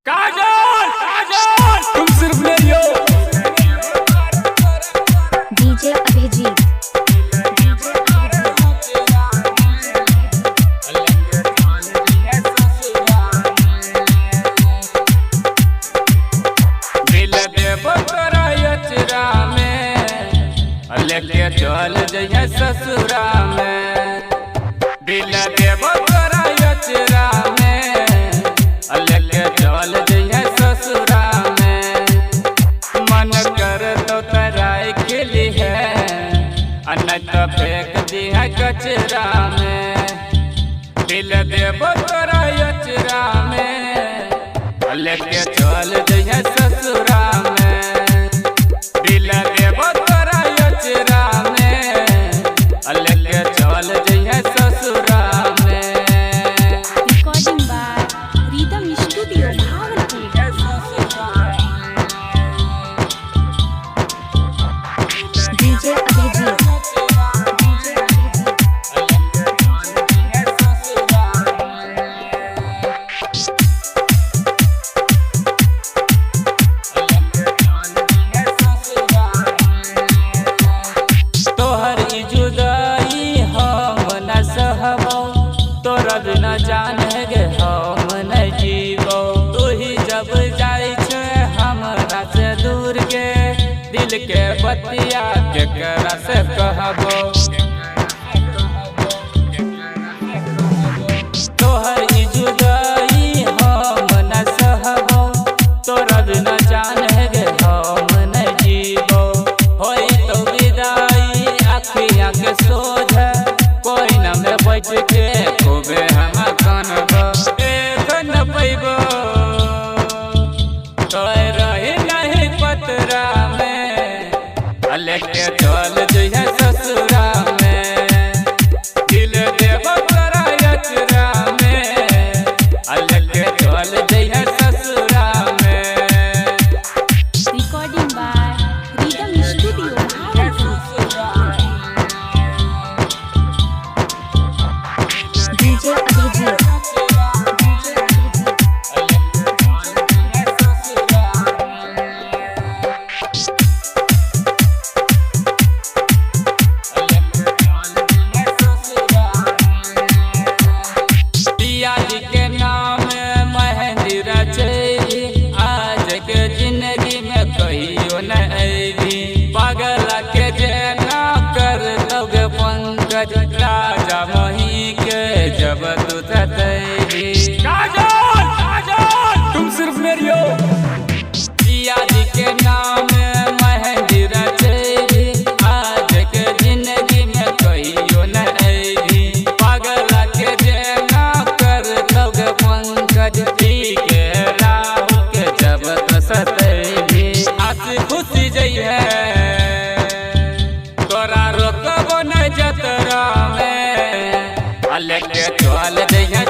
काजल काजल तुम सिर्फ मेरी हो। डीजे अभिजीत लेके चल जइया ससुरा में, दिल देबो तोरा यचरा में, लेके चल जइया ससुरा में। मन कर तो तराई के लिए नहीं तो फेंक दिया कचरा में। दिल देबो तोरा यचरा में, लेके चल जइया ससुरा में। दिल देबो तोरा यचरा में, लेके चल जइया ससुरा में। Recording by Rhythm Studio Bhawanpur. DJ Abhijeet तोहर ई जुदाई हम न सहबो, तोरा बिना जान गे हम न जीवो। तू ही जब जाई छे हमरा से दूर के, दिल के बतिया केकरा से कहबो। तोहर ई जुदाई हम न सहबो, तोरा बिना जान गे हम न जीवो। होई तो विदाई अखियाँ के सोझ, कोई न में बैठ के खूबे हम कानबो। एक न पैबो तोय रही नहीं पतरा में, लेके चल जइया ससुरा में। दिल देबो तोरा यचरा में, लेके चल जइया ससुरा में। Recording by Rhythm Studio Bhawanpur. DJ Abhijeet पियाजी के नाम मेहंदी रचैली, आज के जिंदगी में कहियो न अइली। पागल के जेना कर दोगे पंकज, राजा मही के जब तू तैली। काजल काजल तुम सिर्फ मेरी हो। पियाजी के नाम मेहंदी रचैली, आज के जिंदगी में कहियो न अइली। पागल के जेना कर दोगे पंकज, के राहु के जब तू सतैली। हंसी खुशी जइहे तोरा रोकबो न जतरा में, लेके चल जइहे